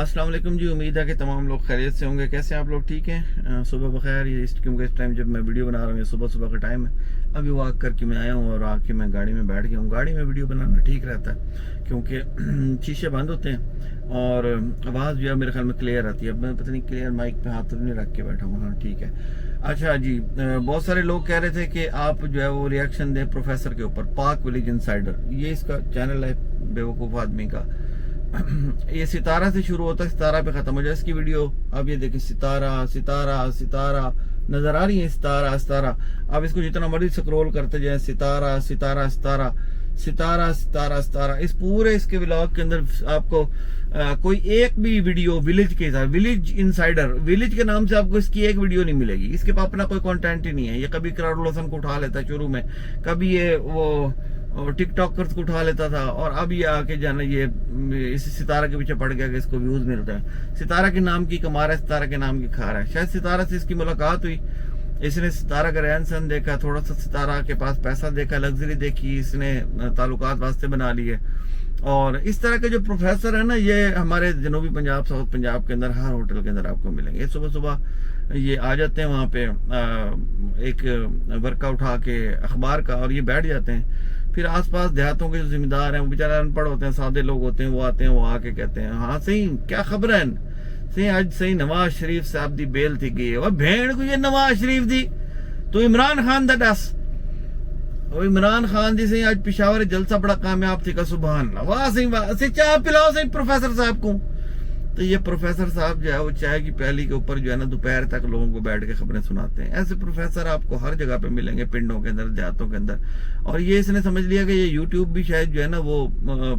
अस्सलाम वालेकुम जी। उम्मीद है कि तमाम लोग खैरियत से होंगे। कैसे हैं आप लोग? ठीक हैं? सुबह बखैर। क्योंकि इस टाइम जब मैं वीडियो बना रहा हूँ, ये सुबह सुबह का टाइम है। अभी वॉक करके मैं आया हूँ और आके मैं गाड़ी में बैठ गया हूँ। गाड़ी में वीडियो बनाना ठीक रहता है क्योंकि शीशे बंद होते हैं और आवाज़ जो है मेरे ख्याल में क्लियर आती है। अब मैं पता नहीं क्लियर माइक पे हाथ तो नहीं रख के बैठा हूँ। हाँ ठीक है। अच्छा जी, बहुत सारे लोग कह रहे थे कि आप जो है वो रिएक्शन दें प्रोफेसर के ऊपर, पाक विलेज इनसाइडर। ये इसका चैनल है बेवकूफ़ आदमी का। ये सितारा से शुरू होता है, सितारा पे खत्म हो जाए इसकी वीडियो। अब ये देखिए, सितारा सितारा सितारा नजर आ रही है, सितारा सितारा। अब इसको जितना मर्जी स्क्रॉल करते जाए, सितारा सितारा सितारा सितारा सितारा सितारा। इस पूरे इसके व्लॉग के अंदर आपको कोई एक भी वीडियो विलेज के साथ, विलेज इनसाइडर, विलेज के नाम से आपको इसकी एक वीडियो नहीं मिलेगी। इसके पास अपना कोई कंटेंट ही नहीं है। ये कभी करारुल हसन को उठा लेता है शुरू में, कभी ये वो टिकटॉकर्स को उठा लेता था, और अब ये आके जाना ये इस सितारा के पीछे पड़ गया कि इसको व्यूज मिलता है। सितारा के नाम की कमा रहा है, सितारा के नाम की खा रहा है। शायद सितारा से इसकी मुलाकात हुई, इसने सितारा का रहन सहन देखा, थोड़ा सा सितारा के पास पैसा देखा, लग्जरी देखी, इसने ताल्लुकात वास्ते बना लिए। और इस तरह के जो प्रोफेसर है ना, ये हमारे जनूबी पंजाब, साउथ पंजाब के अंदर हर होटल के अंदर आपको मिलेंगे। सुबह सुबह ये आ जाते हैं वहाँ पे एक वर्का उठा के अखबार का, और ये बैठ जाते हैं। फिर आसपास देहातों के जो जिम्मेदार हैं, वो बेचारे अनपढ़ होते हैं, सादे लोग होते हैं, वो आते हैं, वो आके कहते हैं हाँ सही क्या खबर है सही, आज सही नवाज शरीफ साहब दी बेल थी गई। और भेड़ को ये नवाज शरीफ दी तो इमरान खान दा दस, और इमरान खान जी से आज पिशावर जलसा बड़ा कामयाब थी का, सुभान अल्लाह। वाह सही चाय पिलाओ सही प्रोफेसर साहब को। तो ये प्रोफेसर साहब जो है वो चाय की प्याली के ऊपर जो है ना दोपहर तक लोगों को बैठ के खबरें सुनाते हैं। ऐसे प्रोफेसर आपको हर जगह पे मिलेंगे, पिंडों के अंदर, देहातों के अंदर। और ये इसने समझ लिया कि ये यूट्यूब भी शायद जो है ना वो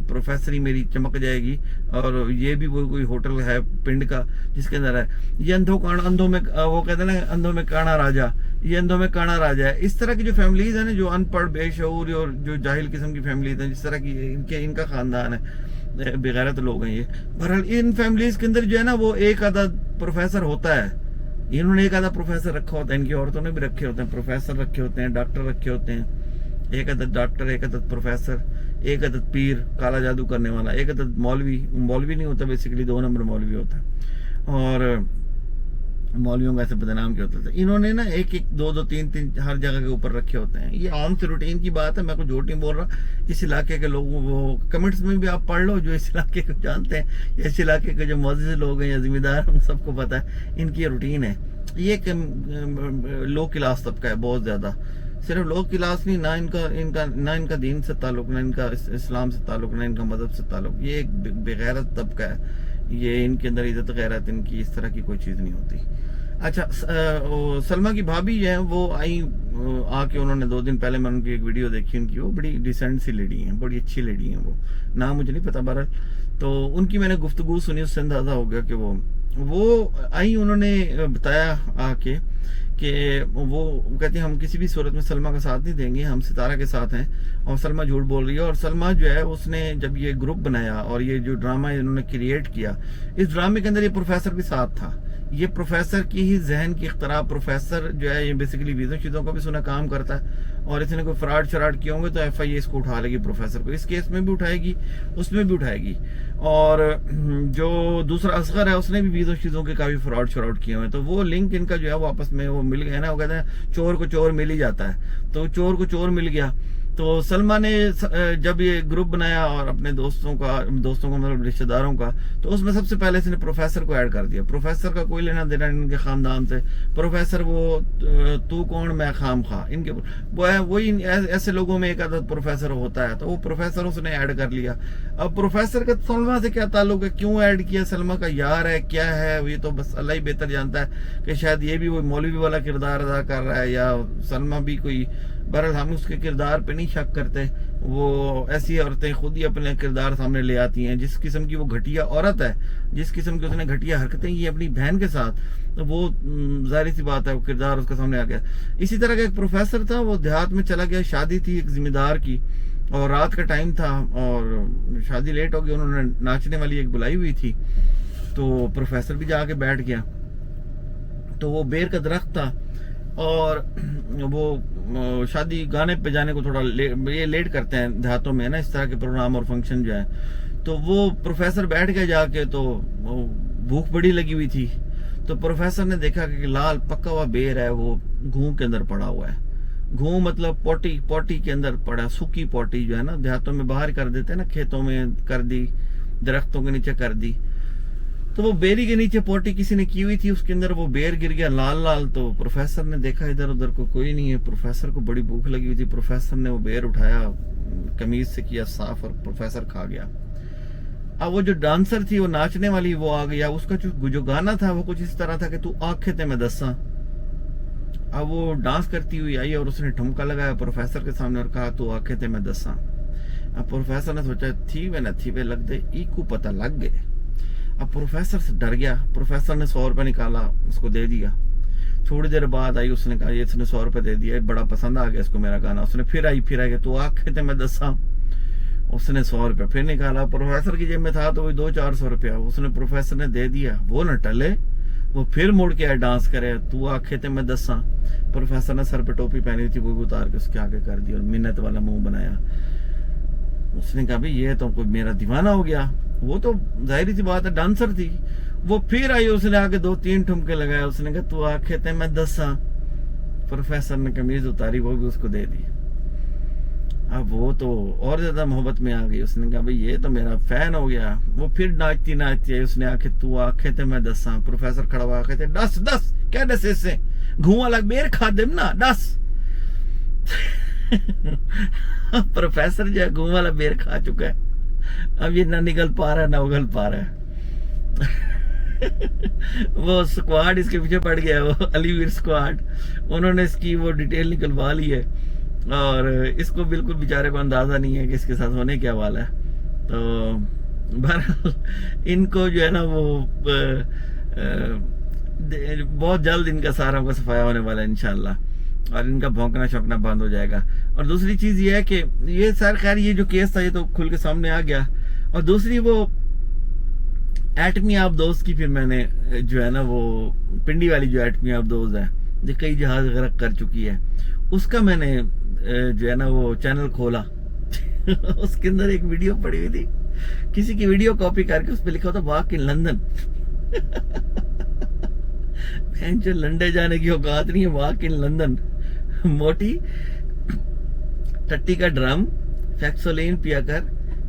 प्रोफेसरी मेरी चमक जाएगी, और ये भी वो कोई होटल है पिंड का जिसके अंदर है। ये अंधों में वो कहते हैं ना, अंधों में काना राजा, ये अंधों में काना राजा है। इस तरह की जो फैमिलीज है ना, जो अनपढ़ बेशऊर और जो जाहिल किस्म की फैमिलीज है, जिस तरह की इनका खानदान है, बेगैरत लोग हैं ये। बहरहाल इन फैमिलीज के अंदर जो है ना वो एक आधा प्रोफेसर होता है। इन्होंने एक आधा प्रोफेसर रखा होता है, इनकी औरतों ने भी रखे होते हैं, प्रोफेसर रखे होते हैं, डॉक्टर रखे होते हैं। एक अदद डॉक्टर, एक अदद प्रोफेसर, एक अदद पीर, काला जादू करने वाला, एक अदद मौलवी। मौलवी नहीं होता बेसिकली, 2 नंबर मौलवी होता है। और मौलवियों का ऐसे बदनाम क्या होता था। इन्होंने ना एक एक 2 3 हर जगह के ऊपर रखे होते हैं। ये आम से रूटीन की बात है, मैं कुछ झूठ नहीं बोल रहा। इस इलाके के लोगों को कमेंट्स में भी आप पढ़ लो, जो इस इलाके को जानते हैं, इस इलाके के जो मौजूद लोग हैं या जिम्मेदार, उन सबको पता है इनकी रूटीन है। ये लो क्लास तबका है बहुत ज्यादा। सिर्फ लो क्लास नहीं, ना इनका दीन से ताल्लुक, ना इनका इस्लाम से ताल्लुक, ना इनका मजहब से ताल्लुक। ये एक बेगैरत तबका है। ये इनके अंदर इज्जत गैरत इनकी इस तरह की कोई चीज़ नहीं होती। अच्छा, सलमा की भाभी है वो आई आके, उन्होंने 2 दिन पहले मैंने उनकी एक वीडियो देखी उनकी। वो बड़ी डिसेंट सी लेडी हैं, बड़ी अच्छी लेडी हैं। वो नाम मुझे नहीं पता बहरहाल। तो उनकी मैंने गुफ्तगू सुनी, उससे अंदाज़ा हो गया कि वो आई। उन्होंने बताया आके कि वो कहते हैं हम किसी भी सूरत में सलमा का साथ नहीं देंगे, हम सितारा के साथ हैं। और सलमा झूठ बोल रही है। और सलमा जो है उसने जब ये ग्रुप बनाया और ये जो ड्रामा इन्होंने क्रिएट किया, इस ड्रामे के अंदर ये प्रोफेसर भी साथ था। ये प्रोफेसर की ही जहन की इख्तरा। प्रोफेसर जो है ये बेसिकली वीज़ों चीज़ों का भी सुना काम करता है, और इसने कोई फ्रॉड शराड किए होंगे तो FIA इसको उठा लेगी, प्रोफेसर को। इस केस में भी उठाएगी, उसमें भी उठाएगी। और जो दूसरा असगर है, उसने भी वीज़ों चीज़ों के काफ़ी फ्रॉड शराड किए हुए हैं। तो वो लिंक इनका जो है वो आपस में वो मिल गया ना। वो कहते हैं चोर को चोर मिल ही जाता है, तो चोर को चोर मिल गया। तो सलमा ने जब ये ग्रुप बनाया और अपने दोस्तों को मतलब रिश्तेदारों का, तो उसमें सबसे पहले इसने प्रोफेसर को ऐड कर दिया। प्रोफेसर का कोई लेना देना इनके खानदान से। प्रोफेसर वो तू कौन मैं खाम खा, इनके वो है। वही ऐसे लोगों में एक आधा प्रोफेसर होता है, तो वो प्रोफेसर उसने ऐड कर लिया। अब प्रोफेसर का सलमा से क्या ताल्लुक है, क्यों ऐड किया, सलमा का यार है क्या है, ये तो बस अल्लाह ही बेहतर जानता है कि शायद ये भी वो मौलवी वाला किरदार अदा कर रहा है, या सलमा भी कोई। बहरहाल हम उसके किरदार पे नहीं शक करते। वो ऐसी औरतें खुद ही अपने किरदार सामने ले आती हैं। जिस किस्म की वो घटिया औरत है, जिस किस्म की उसने घटिया हरकतें की अपनी बहन के साथ, तो वो जाहिर सी बात है वो किरदार उसके सामने आ गया। इसी तरह का एक प्रोफेसर था, वो देहात में चला गया, शादी थी एक जिम्मेदार की, और रात का टाइम था और शादी लेट हो गई। उन्होंने नाचने वाली एक बुलाई हुई थी, तो प्रोफेसर भी जाके बैठ गया। तो वो बेर का दरख्त था, और वो शादी गाने पे जाने को थोड़ा ये लेट करते हैं देहातों में ना, इस तरह के प्रोग्राम और फंक्शन जो है। तो वो प्रोफेसर बैठ गया जाके, तो भूख बड़ी लगी हुई थी, तो प्रोफेसर ने देखा कि लाल पका हुआ बेर है वो घूम के अंदर पड़ा हुआ है। घूम मतलब पोटी के अंदर पड़ा, सूखी पोटी जो है ना देहातों में बाहर कर देते हैं ना, खेतों में कर दी, दरख्तों के नीचे कर दी। तो वो बेरी के नीचे पोटी किसी ने की हुई थी, उसके अंदर वो बेर गिर गया लाल लाल। तो प्रोफेसर ने देखा इधर उधर को कोई नहीं है, प्रोफेसर को बड़ी भूख लगी हुई थी। प्रोफेसर ने वो बेर उठाया, कमीज से किया साफ और प्रोफेसर खा गया। अब वो जो डांसर थी, वो नाचने वाली, वो आ गया। उसका जो गाना था वो कुछ इस तरह था कि तू आंखें ते मैं दसा। अब वो डांस करती हुई आई और उसने ठुमका लगाया प्रोफेसर के सामने और कहा तू आंखें ते मैं दसा। अब प्रोफेसर ने सोचा थी वे न थी वे लग दे इको पता लग गए। अब प्रोफेसर से डर गया। प्रोफेसर ने 100 रुपये निकाला, उसको दे दिया। थोड़ी देर बाद आई, उसने कहा ये इसने 100 रुपये दे दिया, बड़ा पसंद आ गया इसको मेरा गाना। उसने फिर आई तो आंखें ते मैं दसा। उसने 100 रुपये फिर निकाला, प्रोफेसर की जेब में था तो वही 200-400 रुपया उसने प्रोफेसर ने दे दिया। वो न टले, वो फिर मुड़ के आए डांस करे, तू आंखें ते मैं दसा। प्रोफेसर ने सर पे टोपी पहनी थी वो भी उतार के उसके आगे कर दी और मिन्नत वाला मुंह बनाया। उसने कहा भाई ये तो कोई मेरा दीवाना हो गया। वो तो जाहिर सी बात है डांसर थी। वो फिर आई, उसने आके 2-3 ठुमके लगाए। उसने कहा तू आंखें ते मैं दसा। प्रोफेसर ने कमीज उतारी, वो भी उसको दे दी। अब वो तो और ज्यादा मोहब्बत में आ गई। उसने कहा भाई ये तो मेरा फैन हो गया। वो फिर नाचती नाचती आई, उसने आके तू आंखें ते मैं दसा। प्रोफेसर खड़ा हुआ आके दस दस क्या दस इससे घुआ लग बेर खा दे ना दस। प्रोफेसर जो घुआ वाला बेर खा चुका है, अब ये ना निकल पा रहा है ना उगल पा रहा है। वो स्क्वाड इसके पीछे पड़ गया, वो अलीवीर स्क्वाड, उन्होंने इसकी वो डिटेल निकलवा ली है और इसको बिल्कुल बेचारे को अंदाजा नहीं है कि इसके साथ होने क्या वाला है। तो बहरहाल इनको जो है ना वो बहुत जल्द इनका सारा को सफाया होने वाला है इंशाल्लाह, और इनका भौंकना शौकना बंद हो जाएगा। और दूसरी चीज ये है कि ये सर खैर ये जो केस था ये तो खुल के सामने आ गया। और दूसरी वो एटमी आबदोज की फिर मैंने जो है ना वो पिंडी वाली जो एटमी आबदोज है जो कई जहाज गरक कर चुकी है, उसका मैंने जो है ना वो चैनल खोला। उसके अंदर एक वीडियो पड़ी हुई थी, किसी की वीडियो कॉपी करके उस पर लिखा था वाक इन लंदन। जो लंडे जाने की औकात नहीं है, वाक इन लंदन। मोटी टट्टी का ड्रम फैक्सोलिन पिया कर,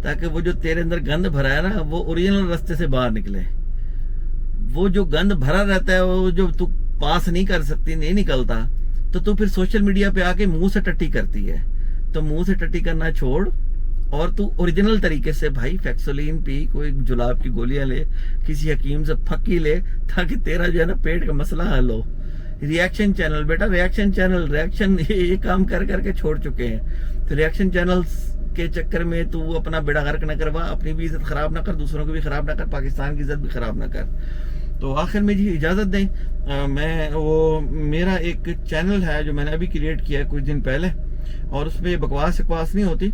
ताकि वो जो तेरे अंदर गंद भरा है ना वो ओरिजिनल रास्ते से बाहर निकले। वो जो गंद भरा रहता है वो जो तू पास नहीं कर सकती, नहीं निकलता, तो तू फिर सोशल मीडिया पे आके मुंह से टट्टी करती है। तो मुंह से टट्टी करना छोड़ और तू ओरिजिनल तरीके से भाई फैक्सोलिन पी, कोई जुलाब की गोलियां ले, किसी हकीम से फक्की ले, ताकि तेरा जो है ना पेट का मसला हल हो। रिएक्शन चैनल बेटा, रिएक्शन चैनल, रिएक्शन ये काम कर करके छोड़ चुके हैं। तो रिएक्शन चैनल्स के चक्कर में तू अपना बेड़ा गर्क न करवा, अपनी भी इज्जत खराब ना कर, दूसरों की भी खराब ना कर, पाकिस्तान की इज्जत भी खराब ना कर। तो आखिर में जी इजाजत दें, मैं वो मेरा एक चैनल है जो मैंने अभी क्रिएट किया है कुछ दिन पहले, और उसमें बकवास नहीं होती।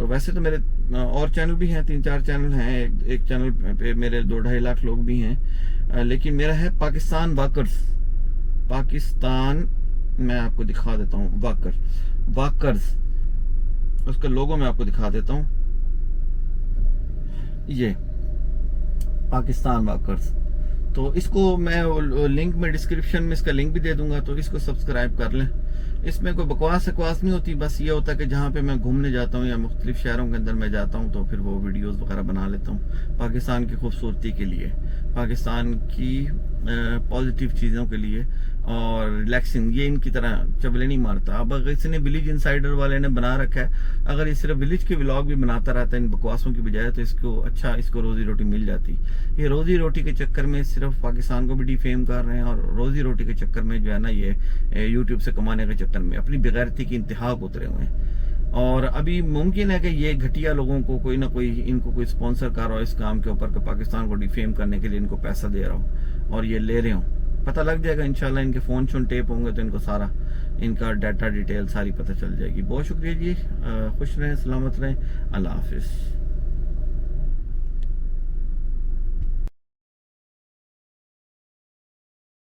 वैसे तो मेरे और चैनल भी हैं, 3-4 चैनल हैं, एक चैनल पे मेरे 2-2.5 लाख लोग भी हैं, लेकिन मेरा है पाकिस्तान वाकर्स। पाकिस्तान मैं आपको दिखा देता हूँ, वाकर्स, उसका लोगो मैं आपको दिखा देता हूँ, ये पाकिस्तान वाकर्स। तो इसको मैं लिंक में डिस्क्रिप्शन में इसका लिंक भी दे दूंगा, तो इसको सब्सक्राइब कर लें। इसमें कोई बकवास नहीं होती, बस ये होता है कि जहाँ पे मैं घूमने जाता हूँ या मुख्तलिफ शहरों के अंदर मैं जाता हूँ तो फिर वो वीडियोस वगैरह बना लेता हूँ पाकिस्तान की खूबसूरती के लिए, पाकिस्तान की पॉजिटिव चीज़ों के लिए, और रिलैक्सिंग। ये इनकी तरह चबले नहीं मारता। अब अगर इसने विलेज इनसाइडर वाले ने बना रखा है, अगर ये सिर्फ विलेज के व्लॉग भी बनाता रहता है इन बकवासों की बजाय, तो इसको रोजी रोटी मिल जाती। ये रोजी रोटी के चक्कर में सिर्फ पाकिस्तान को भी डिफेम कर रहे हैं, और रोजी रोटी के चक्कर में जो है ना ये यूट्यूब से कमाने के चक्कर में अपनी बेगैरती की इंतहा को उतरे हुए हैं। और अभी मुमकिन है कि ये घटिया लोगों को कोई ना कोई इनको कोई स्पॉन्सर कर रहा हो इस काम के ऊपर, कि पाकिस्तान को डिफेम करने के लिए इनको पैसा दे रहा हो और ये ले रहे हो। पता लग जाएगा इंशाल्लाह, इनके फोन टेप होंगे तो इनको सारा इनका डाटा डिटेल सारी पता चल जाएगी। बहुत शुक्रिया जी, खुश रहें, सलामत रहें, अल्लाह हाफिज़।